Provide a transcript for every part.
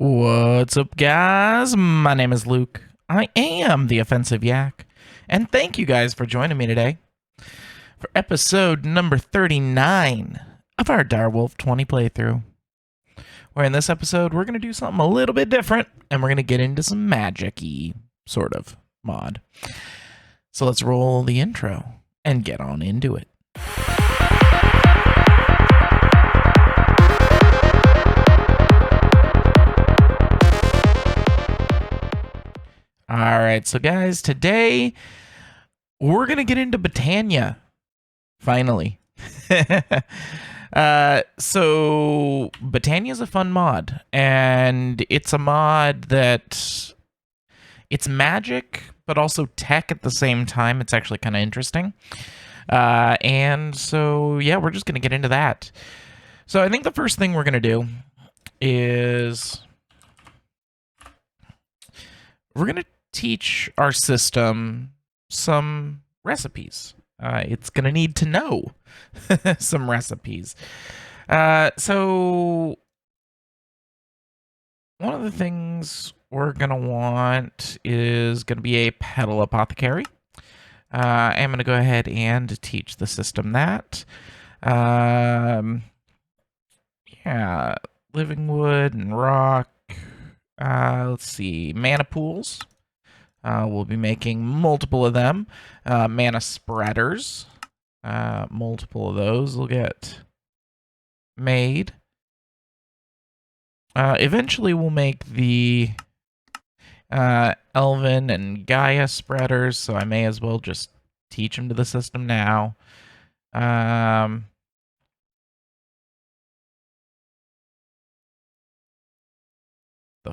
What's up, guys? My name is Luke. I am the Offensive Yak, and thank you guys for joining me today for episode number 39 of our Direwolf20 playthrough. Where in this episode, we're going to do something a little bit different, and we're going to get into some magic-y sort of mod. So let's roll the intro and get on into it. Alright, so guys, today we're going to get into Botania. Finally. So Botania is a fun mod, and it's a mod that it's magic, but also tech at the same time. It's actually kind of interesting. And so, yeah, we're just going to get into that. So I think the first thing we're going to do is we're going to teach our system some recipes. It's going to need to know some recipes. So one of the things we're going to want is going to be a petal apothecary. I'm going to go ahead and teach the system that. Yeah, living wood and rock. Let's see, mana pools. We'll be making multiple of them. Mana spreaders. Multiple of those will get made. Eventually we'll make the Elven and Gaia spreaders, so I may as well just teach them to the system now. The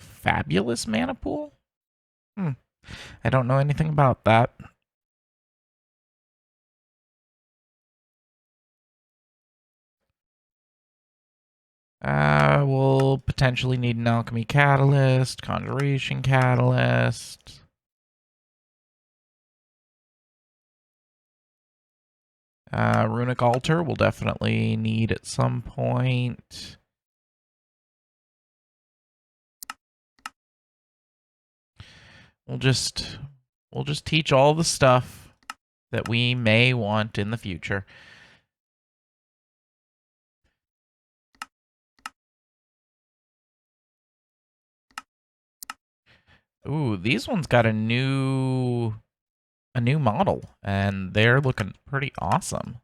fabulous mana pool? I don't know anything about that. We'll potentially need an alchemy catalyst, conjuration catalyst. Runic altar we'll definitely need at some point. We'll just teach all the stuff that we may want in the future. Ooh, these ones got a new model, and they're looking pretty awesome.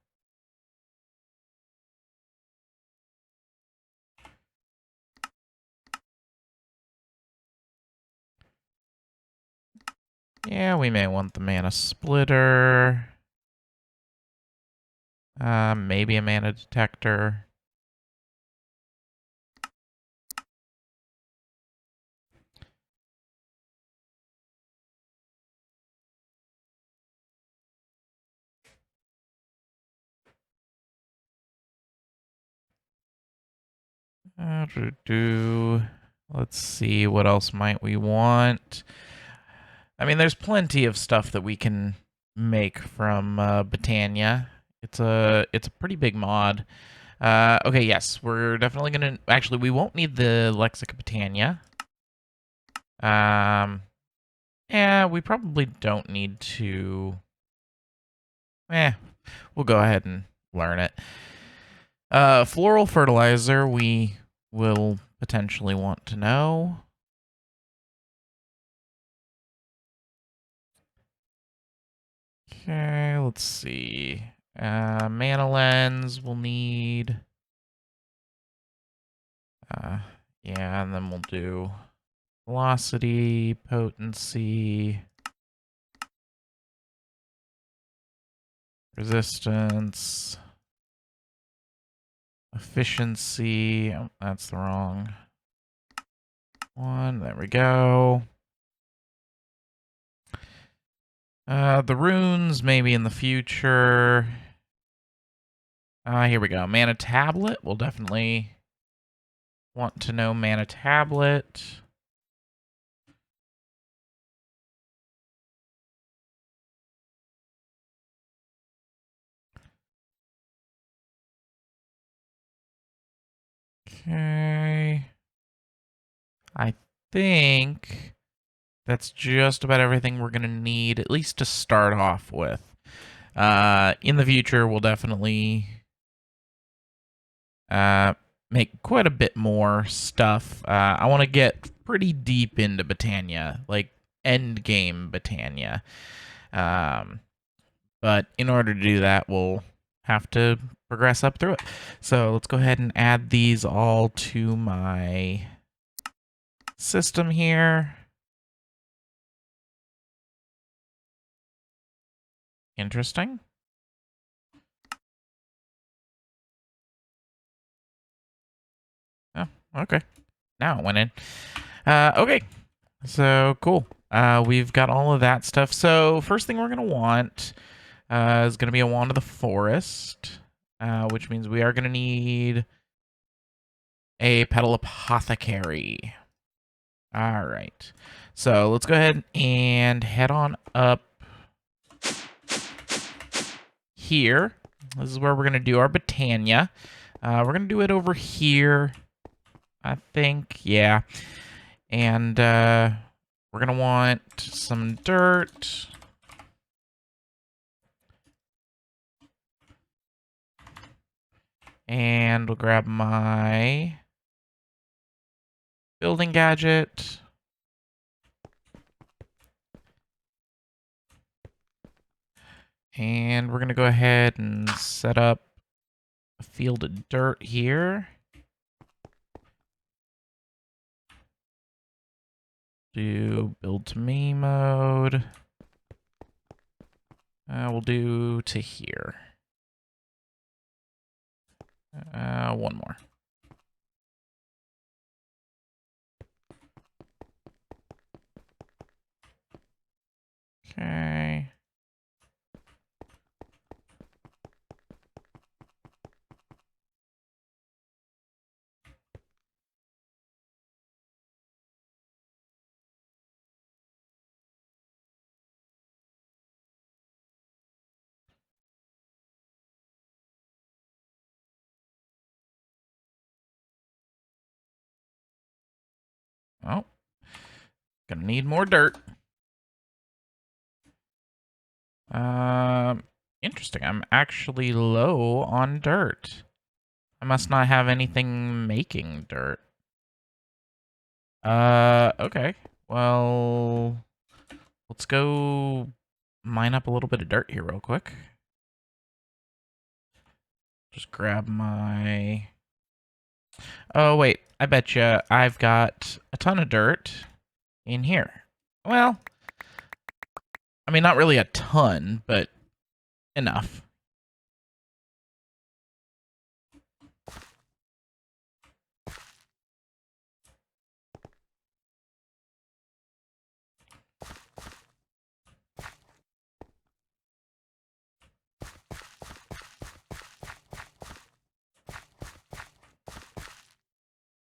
Yeah, we may want the mana splitter. Maybe a mana detector. Let's see, what else might we want? I mean, there's plenty of stuff that we can make from Botania. It's a pretty big mod. Okay, yes, we're definitely gonna. Actually, we won't need the Lexica Botania. Yeah, we probably don't need to. We'll go ahead and learn it. Floral fertilizer, we will potentially want to know. Okay, let's see. Mana lens we'll need. Yeah, and then we'll do velocity, potency, resistance, efficiency. Oh, that's the wrong one. There we go. The runes maybe in the future. Here we go. Mana tablet. We'll definitely want to know mana tablet. Okay. I think that's just about everything we're going to need, at least to start off with. In the future, we'll definitely make quite a bit more stuff. I want to get pretty deep into Botania, like end game Botania. But in order to do that, we'll have to progress up through it. So let's go ahead and add these all to my system here. Interesting. Oh, okay. Now it went in. Okay. So cool. We've got all of that stuff. So first thing we're gonna want is gonna be a wand of the forest, which means we are gonna need a petal apothecary. All right. So let's go ahead and head on up here. This is where we're gonna do our Botania. We're gonna do it over here, I think. Yeah. And we're going to want some dirt. And we'll grab my building gadget. And we're going to go ahead and set up a field of dirt here. Do build to me mode. We'll do to here. One more. Okay. Oh, gonna need more dirt. Interesting. I'm actually low on dirt. I must not have anything making dirt. Okay. Well, let's go mine up a little bit of dirt here real quick. Just grab my... Oh, wait. I bet you I've got a ton of dirt in here. Well, I mean, not really a ton, but enough.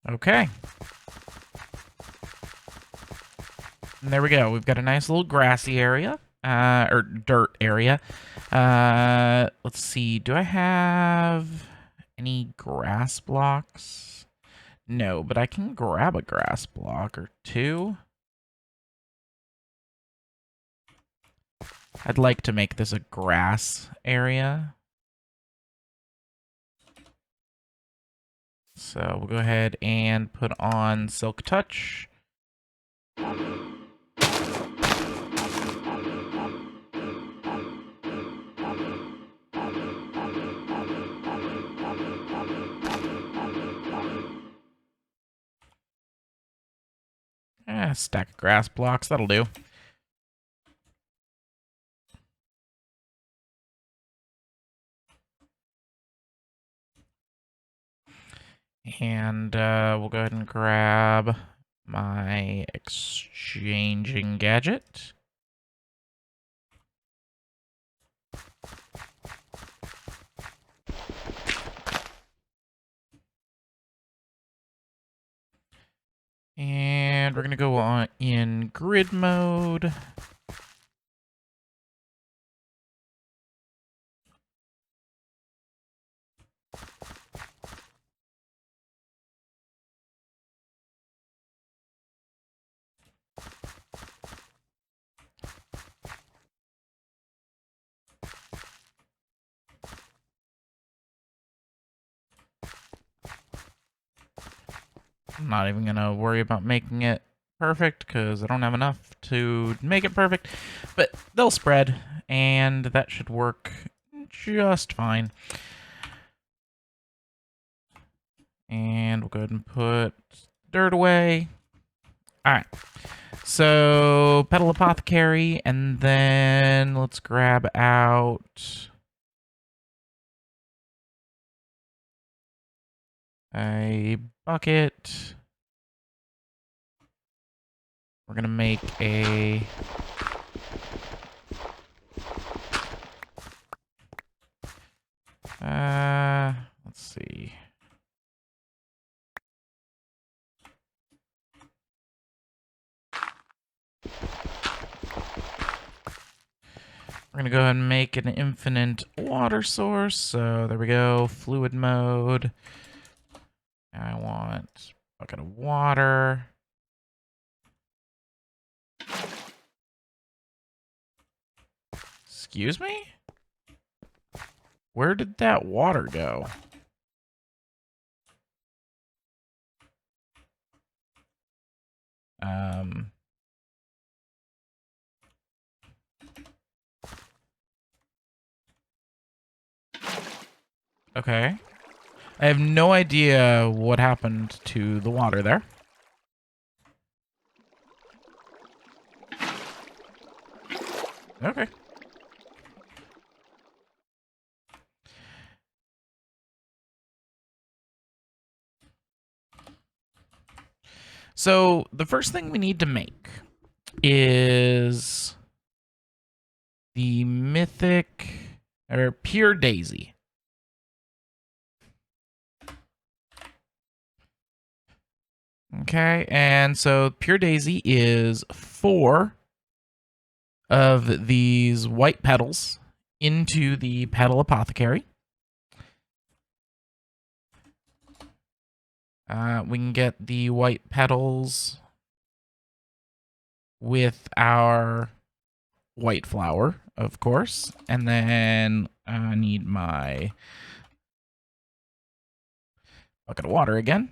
Okay. And there we go. We've got a nice little grassy area, or dirt area. Let's see. Do I have any grass blocks? No, but I can grab a grass block or two. I'd like to make this a grass area. So we'll go ahead and put on Silk Touch. Stack of grass blocks, that'll do. And we'll go ahead and grab my exchanging gadget. And we're going to go on in grid mode. I'm not even going to worry about making it perfect because I don't have enough to make it perfect. But they'll spread, and that should work just fine. And we'll go ahead and put dirt away. All right. So, Petal Apothecary, and then let's grab out a bucket. We're going to make a... let's see. We're going to go ahead and make an infinite water source. So there we go. Fluid mode. I want a bucket of water. Excuse me? Where did that water go? Okay. I have no idea what happened to the water there. Okay. So the first thing we need to make is the mythic or pure daisy. Okay, and so pure daisy is 4 of these white petals into the petal apothecary. We can get the white petals with our white flower, of course. And then I need my bucket of water again.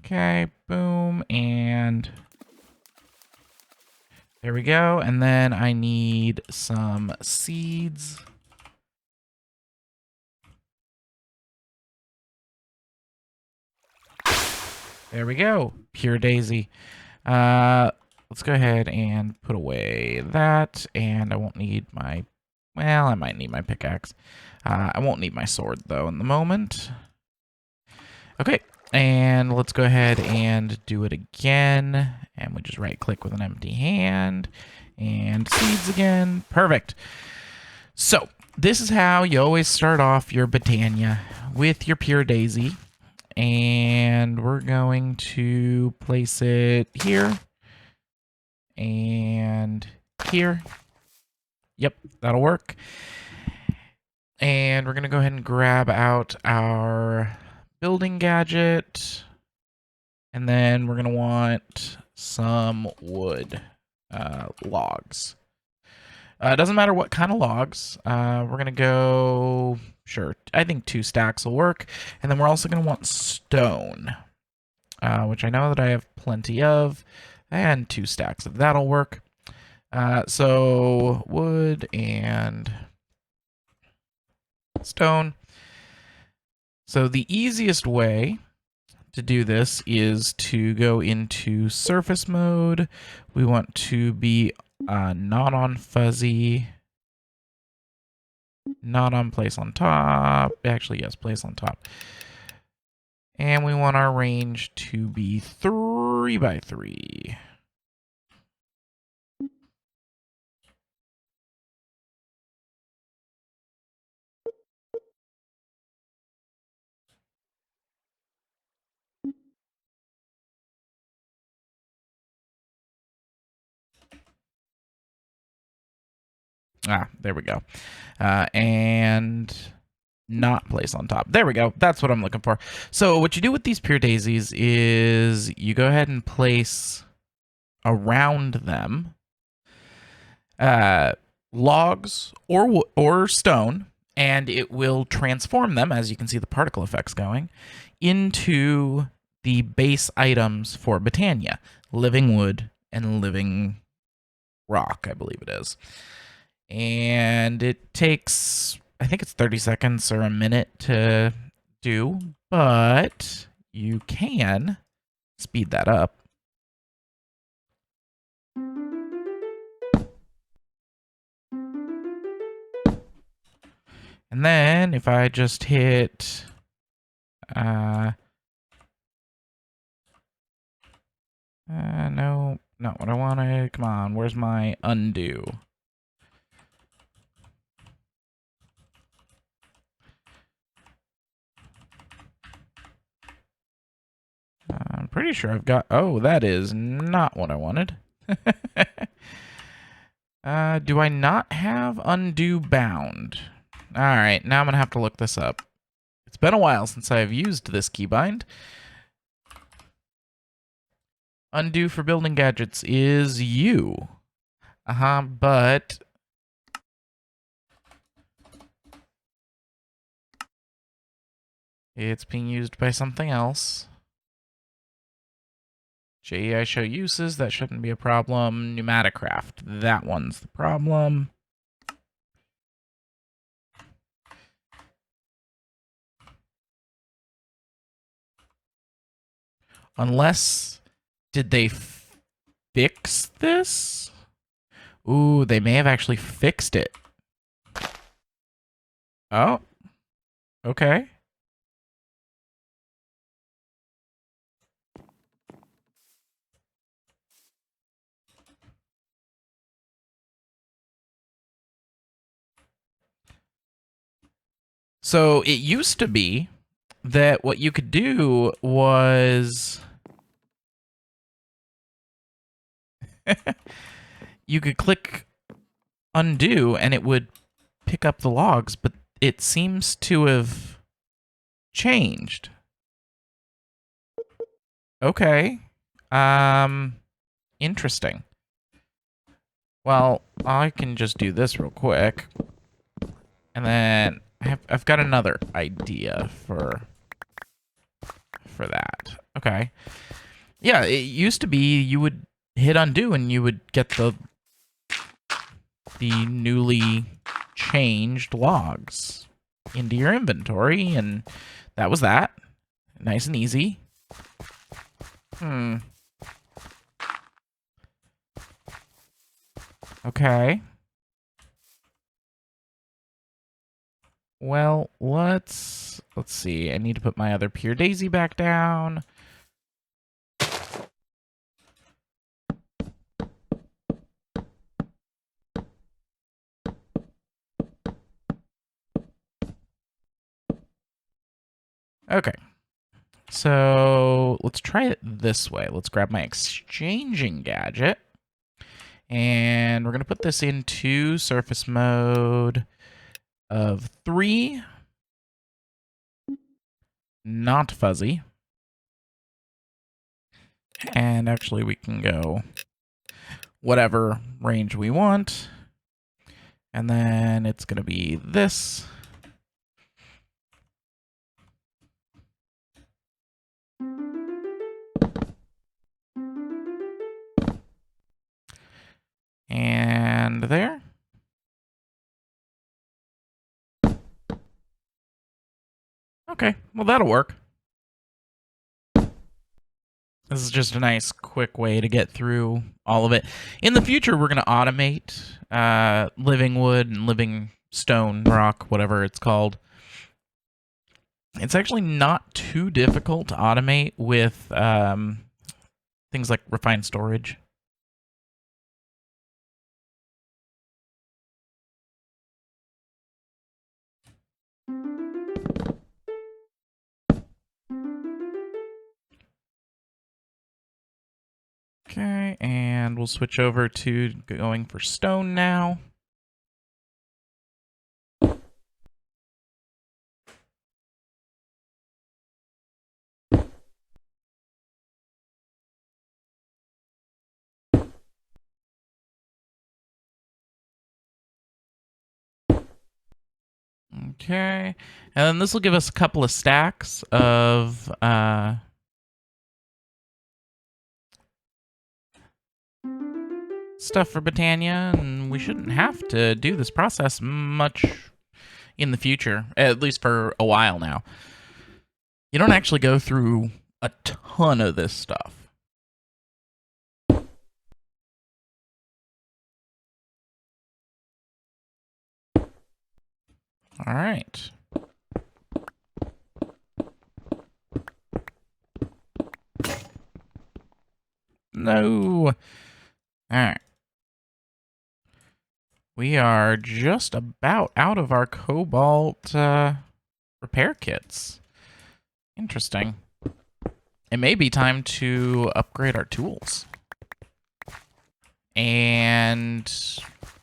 Okay, boom, and there we go. And then I need some seeds. There we go. Pure daisy. Let's go ahead and put away that. And I won't need my... Well, I might need my pickaxe. I won't need my sword, though, in the moment. Okay. And let's go ahead and do it again. And we just right-click with an empty hand. And seeds again. Perfect. So, this is how you always start off your Botania, with your pure daisy. And we're going to place it here. And here. Yep, that'll work. And we're going to go ahead and grab out our building gadget. And then we're going to want some wood, logs. It doesn't matter what kind of logs. We're going to go, sure, I think 2 stacks will work. And then we're also going to want stone, which I know that I have plenty of. And 2 stacks of that'll work. So wood and stone. So the easiest way to do this is to go into surface mode. We want to be not on fuzzy, not on place on top. Actually, yes, place on top. And we want our range to be 3 by 3. There we go. And not place on top. There we go. That's what I'm looking for. So what you do with these pure daisies is you go ahead and place around them logs or stone, and it will transform them, as you can see the particle effects going, into the base items for Botania. Living wood and living rock, I believe it is. And it takes, I think it's 30 seconds or a minute to do, but you can speed that up. And then if I just hit no, not what I wanted. Come on, where's my undo? I'm pretty sure I've got... Oh, that is not what I wanted. Do I not have undo bound? Alright, now I'm going to have to look this up. It's been a while since I've used this keybind. Undo for building gadgets is you. But... it's being used by something else. JEI show uses, that shouldn't be a problem. Pneumaticraft, that one's the problem. Unless, did they fix this? Ooh, they may have actually fixed it. Oh, okay. So it used to be that what you could do was you could click undo and it would pick up the logs, but it seems to have changed. Okay. Interesting. Well, I can just do this real quick. And then I've got another idea for that. Okay. Yeah, it used to be you would hit undo and you would get the newly changed logs into your inventory, and that was that. Nice and easy. Okay. Well, let's see. I need to put my other pure daisy back down. Okay. So let's try it this way. Let's grab my exchanging gadget. And we're going to put this into surface mode of 3. Not fuzzy. And actually we can go whatever range we want. And then it's going to be this. And there. Okay, well that'll work. This is just a nice, quick way to get through all of it. In the future, we're going to automate living wood and living stone, rock, whatever it's called. It's actually not too difficult to automate with things like refined storage. Okay, and we'll switch over to going for stone now. Okay. And then this will give us a couple of stacks of stuff for Botania, and we shouldn't have to do this process much in the future, at least for a while now. You don't actually go through a ton of this stuff. All right. No. All right. We are just about out of our cobalt repair kits. Interesting. It may be time to upgrade our tools. And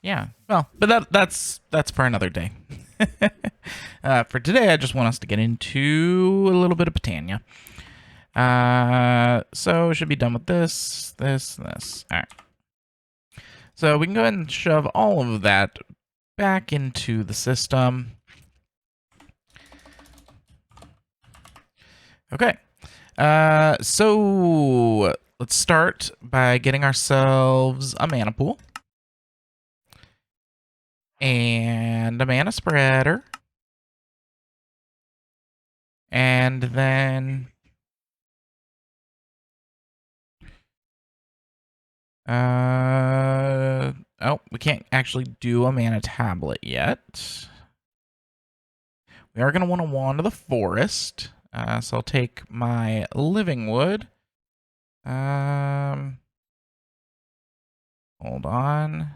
yeah, well, but that's for another day. For today, I just want us to get into a little bit of Botania. So we should be done with this. All right. So we can go ahead and shove all of that back into the system. Okay. So let's start by getting ourselves a mana pool. And a mana spreader. And then oh, we can't actually do a mana tablet yet. We are going to want to wander the forest. So I'll take my living wood. Hold on.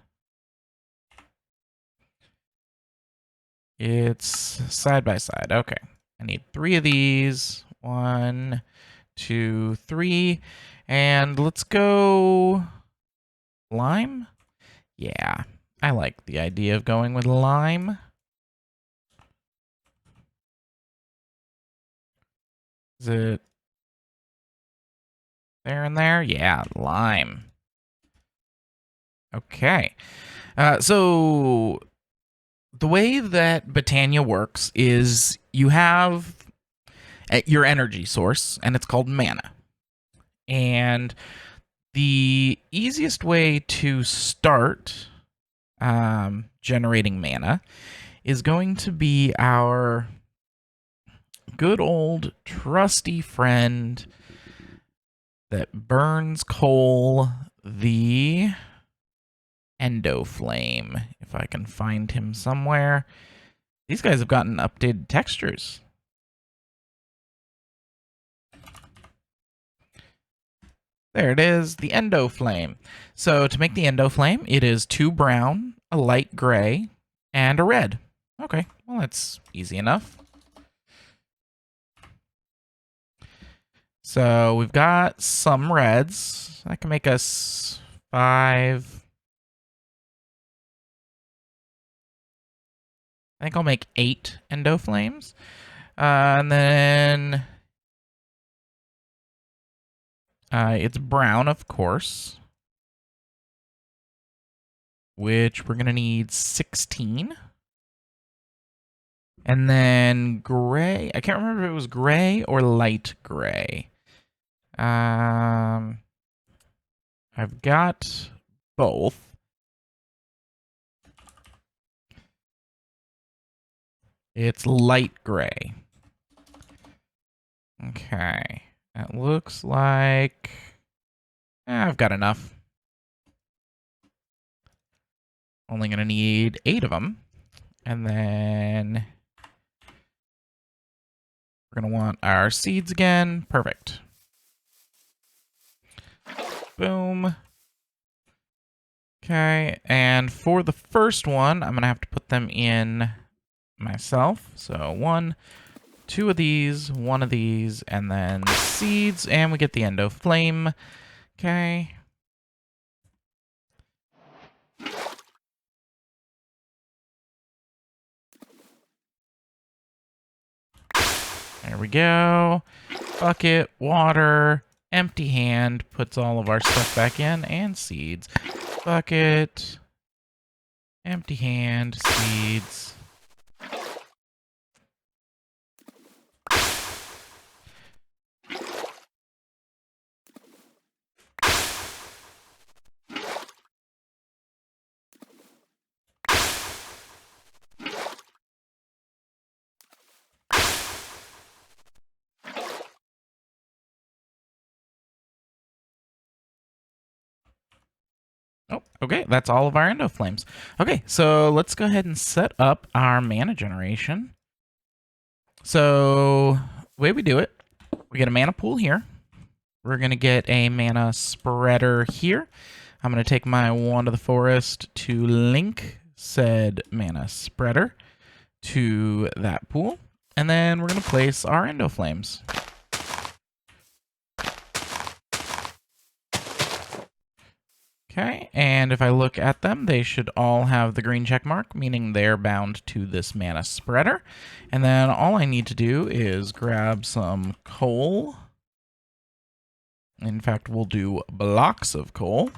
It's side by side. Okay. I need 3 of these. 1, 2, 3. And let's go lime. Yeah, I like the idea of going with lime. Is it there and there? Yeah, lime. Okay. So the way that Botania works is you have your energy source, and it's called mana. And the easiest way to start generating mana is going to be our good old trusty friend that burns coal, the Endo Flame. If I can find him somewhere. These guys have gotten updated textures. There it is, the Endo Flame. So to make the Endo Flame, it is 2 brown, a light gray, and a red. Okay, well that's easy enough. So we've got some reds. That can make us 5. I think I'll make 8 Endo Flames. And then it's brown, of course, which we're going to need 16. And then gray. I can't remember if it was gray or light gray. I've got both. It's light gray. Okay. That looks like I've got enough. Only going to need 8 of them. And then we're going to want our seeds again. Perfect. Boom. Okay, and for the first one, I'm going to have to put them in myself. So 1, 2 of these, 1 of these, and then seeds, and we get the Endo Flame. Okay. There we go. Bucket, water, empty hand, puts all of our stuff back in, and seeds. Bucket, empty hand, seeds. Oh, okay. That's all of our Endo Flames. Okay, so let's go ahead and set up our mana generation. So, the way we do it, we get a mana pool here. We're going to get a mana spreader here. I'm going to take my Wand of the Forest to link said mana spreader to that pool. And then we're going to place our Endo Flames. Okay, and if I look at them, they should all have the green check mark, meaning they're bound to this mana spreader. And then all I need to do is grab some coal. In fact, we'll do blocks of coal.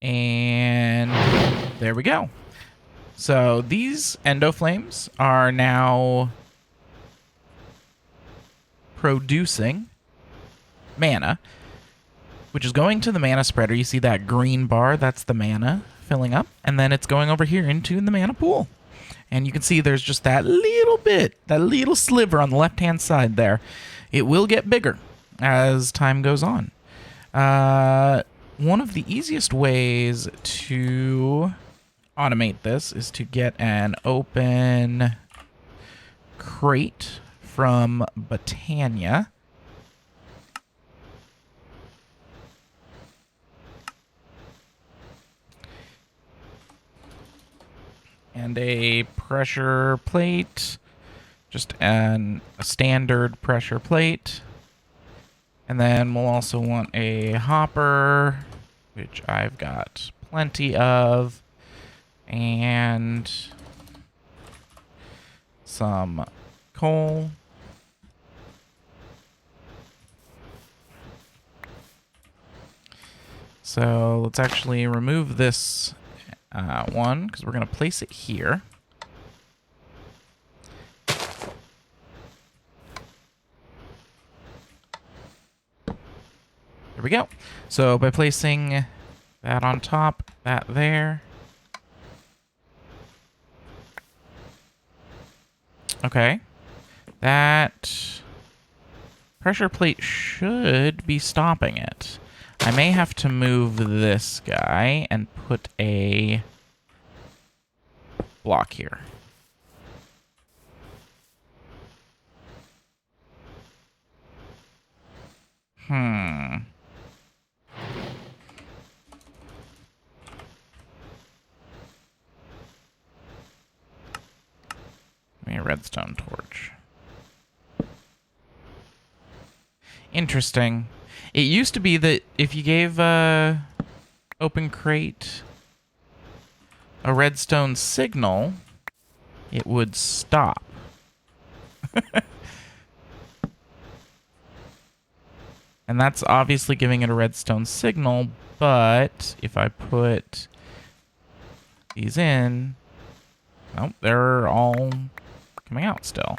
And there we go. So these Endo Flames are now producing mana, which is going to the mana spreader. You see that green bar? That's the mana filling up. And then it's going over here into the mana pool. And you can see there's just that little bit, that little sliver on the left-hand side there. It will get bigger as time goes on. One of the easiest ways to automate this is to get an open crate from Botania. And a pressure plate, just a standard pressure plate. And then we'll also want a hopper, which I've got plenty of, and some coal. So let's actually remove this one, because we're going to place it here. There we go. So by placing that on top, that there. Okay. That pressure plate should be stopping it. I may have to move this guy and put a block here. Give me a redstone torch. Interesting. It used to be that if you gave open crate a redstone signal, it would stop. And that's obviously giving it a redstone signal, but if I put these in, oh, they're all coming out still.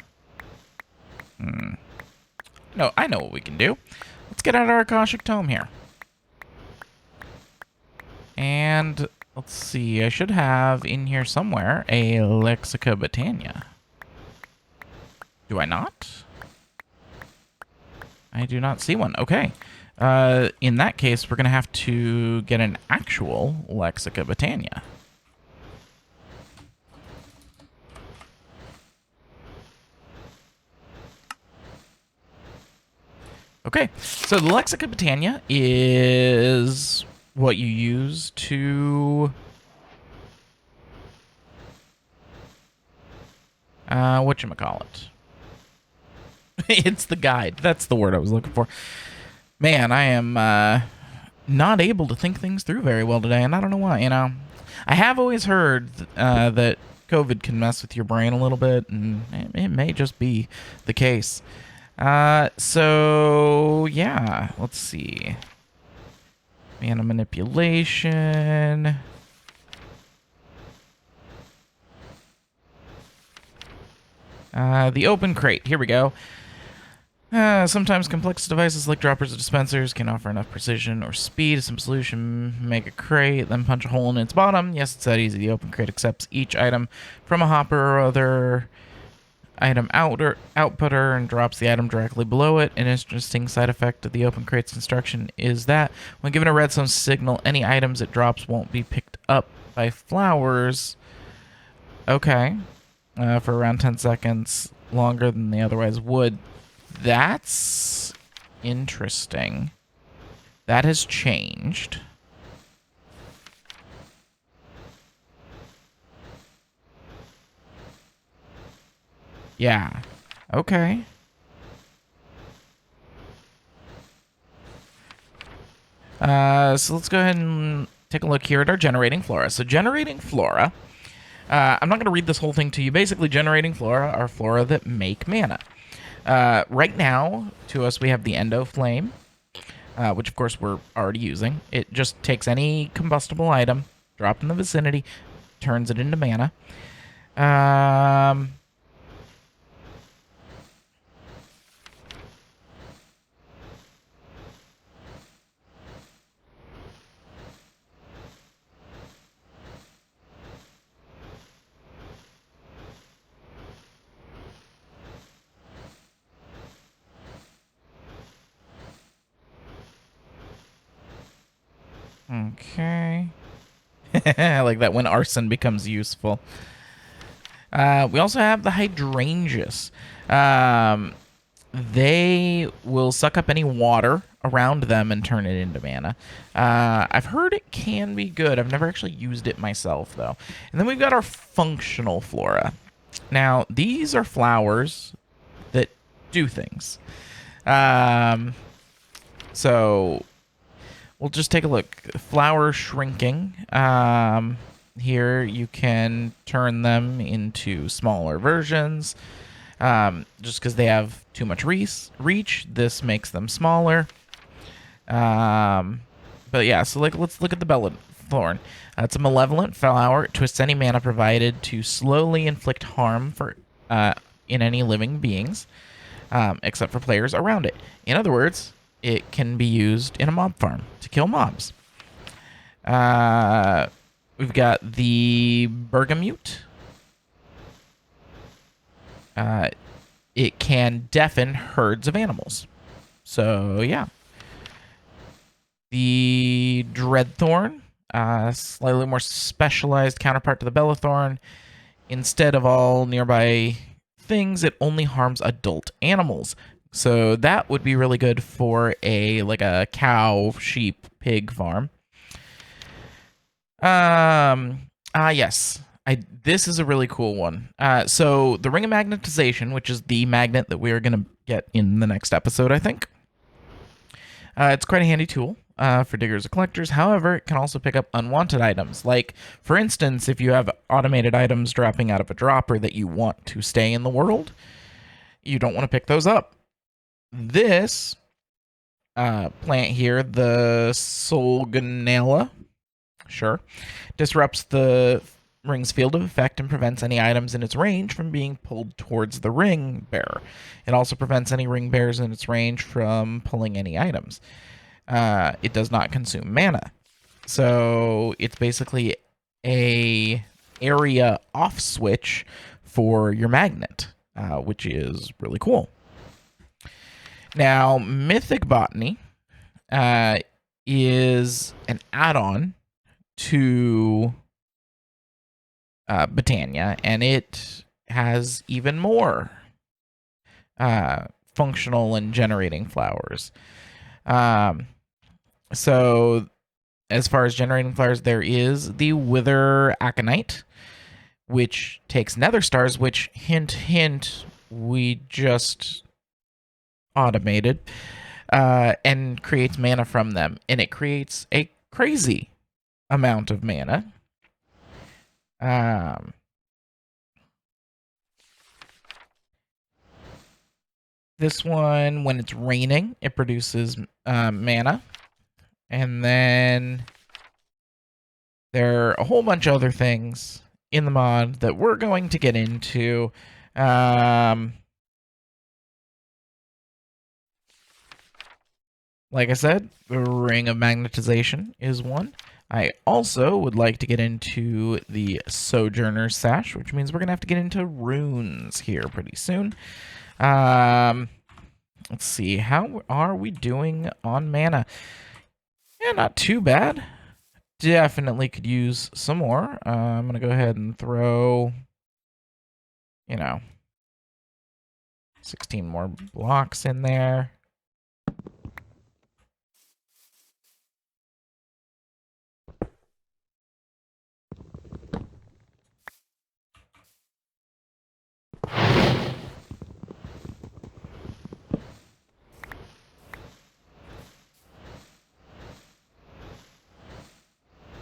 No, I know what we can do. Let's get out our Akashic Tome here. And let's see, I should have in here somewhere a Lexica Botania. Do I not? I do not see one. Okay. In that case, we're going to have to get an actual Lexica Botania. Okay, so the Lexica Botania is what you use to whatchamacallit? It's the guide. That's the word I was looking for. Man, I am not able to think things through very well today, and I don't know why, you know. I have always heard that COVID can mess with your brain a little bit, and it may just be the case. So, yeah, let's see. Mana manipulation. The open crate. Here we go. Sometimes complex devices like droppers or dispensers can offer enough precision or speed. A simple solution: make a crate, then punch a hole in its bottom. Yes, it's that easy. The open crate accepts each item from a hopper or other item outputter and drops the item directly below it. An interesting side effect of the open crates construction is that when given a redstone signal, any items it drops won't be picked up by flowers. Okay. For around 10 seconds longer than they otherwise would. That's interesting. That has changed. Yeah. Okay. So let's go ahead and take a look here at our generating flora. So generating flora, I'm not going to read this whole thing to you. Basically, generating flora are flora that make mana. Right now, to us, we have the Endo Flame, which of course we're already using. It just takes any combustible item, dropped in the vicinity, turns it into mana. Okay. I like that when arson becomes useful. We also have the hydrangeas. They will suck up any water around them and turn it into mana. I've heard it can be good. I've never actually used it myself, though. And then we've got our functional flora. Now, these are flowers that do things. So we'll just take a look. Flower shrinking. Here you can turn them into smaller versions. Just because they have too much reach, this makes them smaller. But yeah, so let's look at the Bellethorn. It's a malevolent flower. It twists any mana provided to slowly inflict harm in any living beings, except for players around it. In other words, it can be used in a mob farm to kill mobs. We've got the Bergamot. It can deafen herds of animals. So, yeah. The Dreadthorn, slightly more specialized counterpart to the Bellethorn. Instead of all nearby things, it only harms adult animals. So that would be really good for a cow, sheep, pig farm. Yes. This is a really cool one. So the Ring of Magnetization, which is the magnet that we're going to get in the next episode, I think. It's quite a handy tool for diggers or collectors. However, it can also pick up unwanted items. Like, for instance, if you have automated items dropping out of a dropper that you want to stay in the world, you don't want to pick those up. This plant here, the Solganella, sure, disrupts the ring's field of effect and prevents any items in its range from being pulled towards the ring bearer. It also prevents any ring bearers in its range from pulling any items. It does not consume mana. So it's basically a area off switch for your magnet, which is really cool. Now, Mythic Botany is an add-on to Botania, and it has even more functional and generating flowers. So, as far as generating flowers, there is the Wither Aconite, which takes nether stars, which, hint, hint, we just automated, and creates mana from them. And it creates a crazy amount of mana. This one, when it's raining, it produces mana. And then there are a whole bunch of other things in the mod that we're going to get into. Like I said, the Ring of Magnetization is one. I also would like to get into the Sojourner's Sash, which means we're going to have to get into runes here pretty soon. Let's see. How are we doing on mana? Yeah, not too bad. Definitely could use some more. I'm going to go ahead and throw, 16 more blocks in there.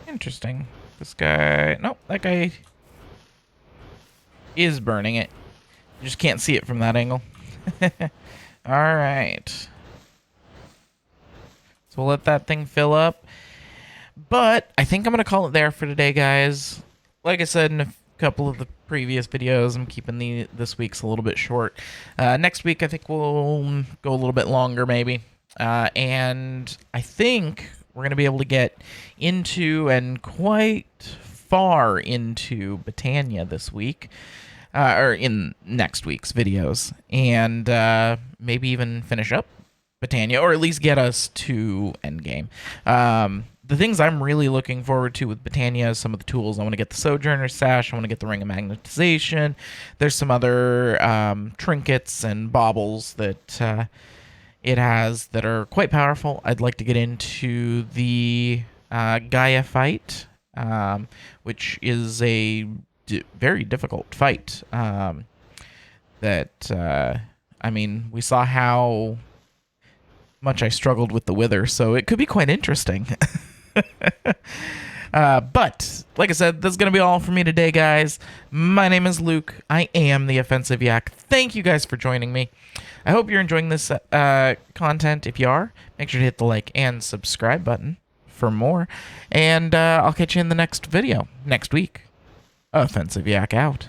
Interesting. This guy... Nope, that guy is burning it. You just can't see it from that angle. Alright. So we'll let that thing fill up. But I think I'm going to call it there for today, guys. Like I said in a couple of the previous videos, I'm keeping this week's a little bit short. Next week, I think we'll go a little bit longer, maybe. And I think we're going to be able to get into and quite far into Botania this week. Or in next week's videos. And maybe even finish up Botania, or at least get us to endgame. The things I'm really looking forward to with Botania is some of the tools. I want to get the Sojourner's Sash. I want to get the Ring of Magnetization. There's some other trinkets and baubles that it has that are quite powerful. I'd like to get into the Gaia fight, which is a very difficult fight. I mean, we saw how much I struggled with the Wither, so it could be quite interesting. But, like I said, that's going to be all for me today, guys. My name is Luke. I am the Offensive Yak. Thank you guys for joining me. I hope you're enjoying this content. If you are, make sure to hit the like and subscribe button for more. And I'll catch you in the next video next week. Offensive Yak out.